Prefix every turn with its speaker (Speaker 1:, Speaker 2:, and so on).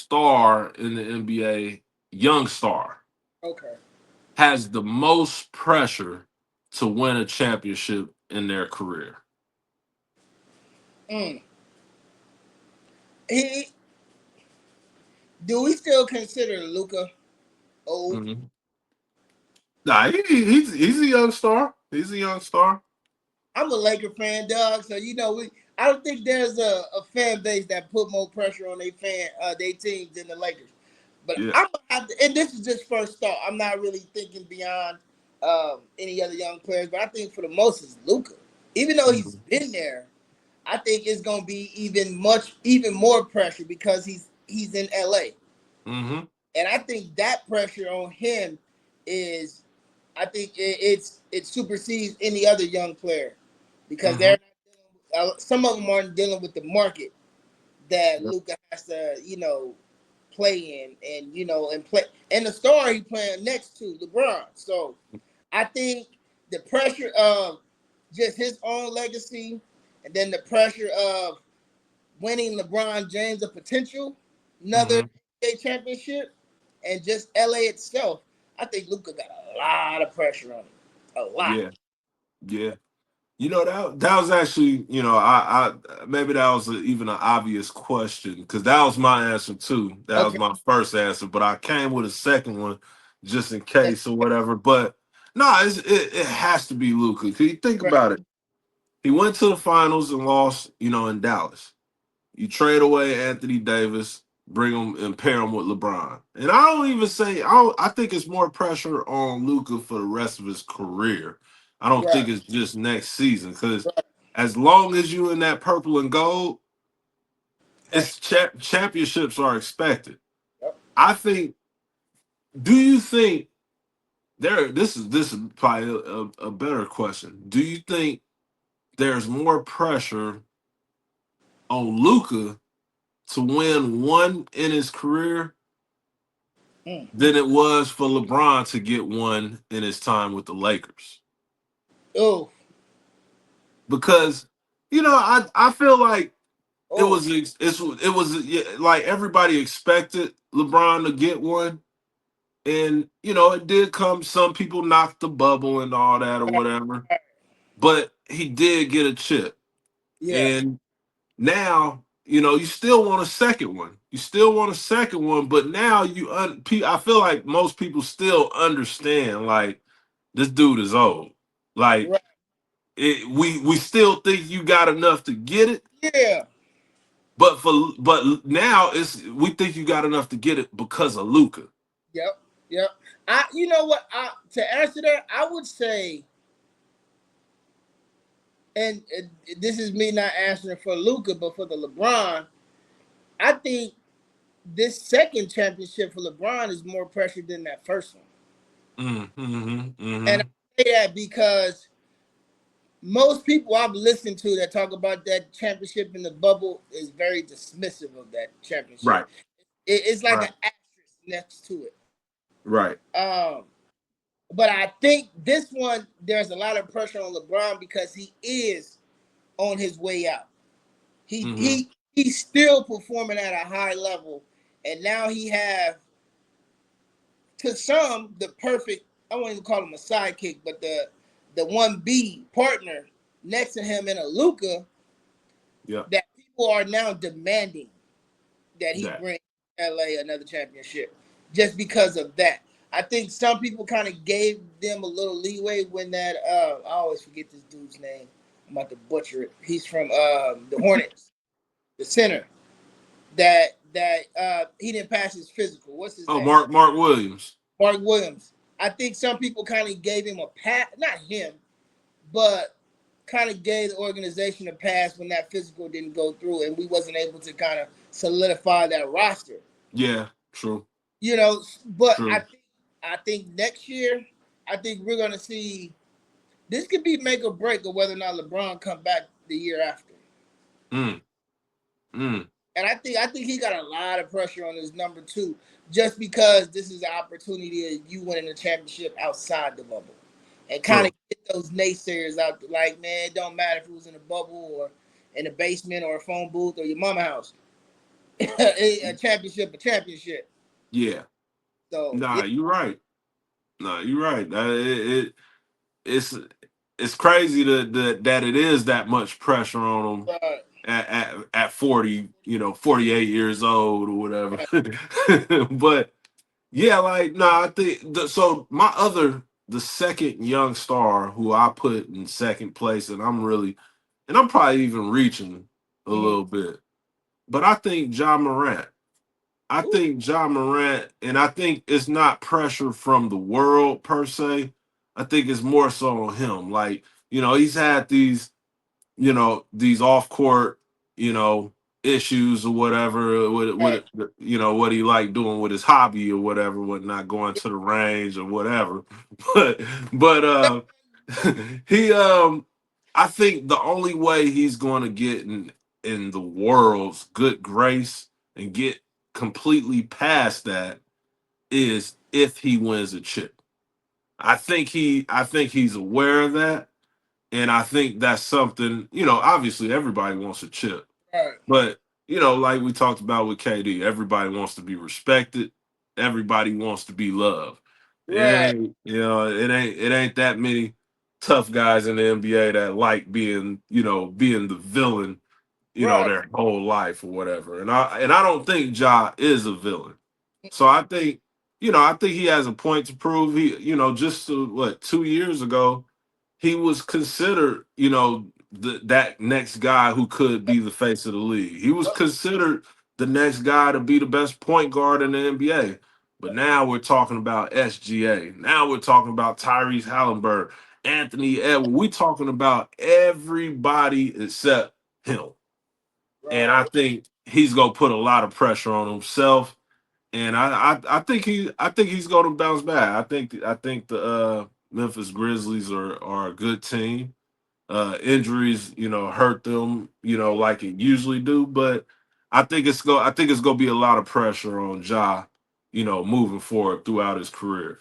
Speaker 1: star in the NBA, young star,
Speaker 2: Okay.
Speaker 1: has the most pressure to win a championship in their career?
Speaker 2: Mm. He do we still consider Luka old?
Speaker 1: Hmm. Nah, he's a young star. He's a young star.
Speaker 2: I'm a Laker fan, dog. So we. I don't think there's a fan base that put more pressure on their teams than the Lakers. But
Speaker 1: Yeah.
Speaker 2: I'm gonna have to, and this is just first thought. I'm not really thinking beyond any other young players, but I think for the most is Luca. Even though he's
Speaker 1: Hmm.
Speaker 2: been there, I think it's gonna be even more pressure because he's in LA.
Speaker 1: Hmm.
Speaker 2: And I think that pressure on him is, I think it supersedes any other young player because
Speaker 1: Hmm.
Speaker 2: they're not some of them aren't dealing with the market that
Speaker 1: Yep.
Speaker 2: Luca has to play in and play and the star he playing next to LeBron. So I think the pressure of just his own legacy and then the pressure of winning LeBron James a potential another
Speaker 1: Hmm.
Speaker 2: NBA championship and just LA itself, I think Luca got a lot of pressure on him. A lot.
Speaker 1: Yeah. Yeah. That was actually, I maybe that was even an obvious question because that was my answer too. That was
Speaker 2: Okay.
Speaker 1: my first answer, but I came with a second one just in
Speaker 2: That's
Speaker 1: case or whatever. But no, it has to be Luca. Can you think
Speaker 2: right.
Speaker 1: about it? He went to the finals and lost, in Dallas. You trade away Anthony Davis, bring him and pair him with LeBron. And I don't even say I think it's more pressure on Luca for the rest of his career. I don't
Speaker 2: Right.
Speaker 1: think it's just next season because
Speaker 2: Right.
Speaker 1: as long as you in that purple and gold,
Speaker 2: Pressure.
Speaker 1: championships are expected.
Speaker 2: Yep.
Speaker 1: I think. Do you think there? This is probably a better question. Do you think there's more pressure on Luca to win one in his career
Speaker 2: Mm.
Speaker 1: than it was for LeBron to get one in his time with the Lakers.
Speaker 2: Oh.
Speaker 1: Because I feel like
Speaker 2: Oh.
Speaker 1: it was yeah, like everybody expected LeBron to get one, and it did come. Some people knocked the bubble and all that or
Speaker 2: Right.
Speaker 1: whatever,
Speaker 2: Right.
Speaker 1: but he did get a chip,
Speaker 2: Yeah.
Speaker 1: and now you still want a second one. You still want a second one, but now I feel like most people still understand like this dude is old. Like
Speaker 2: Right.
Speaker 1: we still think you got enough to get it,
Speaker 2: Yeah.
Speaker 1: but now it's we think you got enough to get it because of Luca.
Speaker 2: Yep. Yep. You know what? To answer that, I would say, and this is me not answering for Luca, but for the LeBron, I think this second championship for LeBron is more pressure than that first one.
Speaker 1: Mm-hmm,
Speaker 2: And
Speaker 1: mm-hmm.
Speaker 2: I say that because most people I've listened to that talk about that championship in the bubble is very dismissive of that championship.
Speaker 1: Right,
Speaker 2: It's like
Speaker 1: right,
Speaker 2: an asterisk next to it.
Speaker 1: right.
Speaker 2: But I think this one, there's a lot of pressure on LeBron because he is on his way out. He
Speaker 1: Mm-hmm.
Speaker 2: he he's still performing at a high level, and now he have to some the perfect. I won't even call him a sidekick, but the one B partner next to him in a Luca
Speaker 1: Yeah,
Speaker 2: that people are now demanding that he
Speaker 1: that.
Speaker 2: bring LA another championship just because of that. I think some people kind of gave them a little leeway when that I always forget this dude's name. I'm about to butcher it. He's from the Hornets, the center that he didn't pass his physical. What's his
Speaker 1: Oh,
Speaker 2: name?
Speaker 1: Mark Williams.
Speaker 2: Mark Williams. I think some people kind of gave him a pass, not him, but kind of gave the organization a pass when that physical didn't go through and we wasn't able to kind of solidify that roster.
Speaker 1: Yeah, true,
Speaker 2: But I
Speaker 1: true.
Speaker 2: think I think next year, I think we're gonna see this could be make or break of whether or not LeBron come back the year after.
Speaker 1: Mm, mm.
Speaker 2: And I think he got a lot of pressure on his number two, just because this is an opportunity of you winning a championship outside the bubble, and kind of
Speaker 1: True.
Speaker 2: get those naysayers out. Like, man, it don't matter if it was in a bubble or in a basement or a phone booth or your mama house. a championship.
Speaker 1: Yeah.
Speaker 2: So
Speaker 1: Nah,
Speaker 2: yeah,
Speaker 1: you're right. Nah, you're right. It's it's crazy that it is that much pressure on him
Speaker 2: right,
Speaker 1: at 40, 48 years old or whatever.
Speaker 2: right,
Speaker 1: But yeah, like no, I think so. The second young star who I put in second place, and I'm probably even reaching a
Speaker 2: mm-hmm.
Speaker 1: little bit, but I think John Morant. I
Speaker 2: Ooh,
Speaker 1: think John Morant, and I think it's not pressure from the world per se. I think it's more so on him. Like, he's had these off court, you know, issues or whatever,
Speaker 2: right,
Speaker 1: what he like doing with his hobby or whatever, what not going to the range or whatever. But but he I think the only way he's going to get in the world's good grace and get completely past that is if he wins a chip. I think he's aware of that, and I think that's something, obviously everybody wants a chip.
Speaker 2: right,
Speaker 1: But, like we talked about with KD, everybody wants to be respected. Everybody wants to be loved.
Speaker 2: right,
Speaker 1: It ain't that many tough guys in the NBA that like being the villain,
Speaker 2: right,
Speaker 1: their whole life or whatever. And I don't think Ja is a villain. So I think he has a point to prove. Just what 2 years ago, he was considered, that next guy who could be the face of the league. He was considered the next guy to be the best point guard in the NBA. But now we're talking about SGA. Now we're talking about Tyrese Halliburton, Anthony Edwards. We're talking about everybody except him. And I
Speaker 2: right,
Speaker 1: think he's gonna put a lot of pressure on himself, and I think he's going to bounce back. I think the Memphis Grizzlies are a good team. Injuries, hurt them, like it usually do, but I think it's going to be a lot of pressure on Ja, moving forward throughout his career.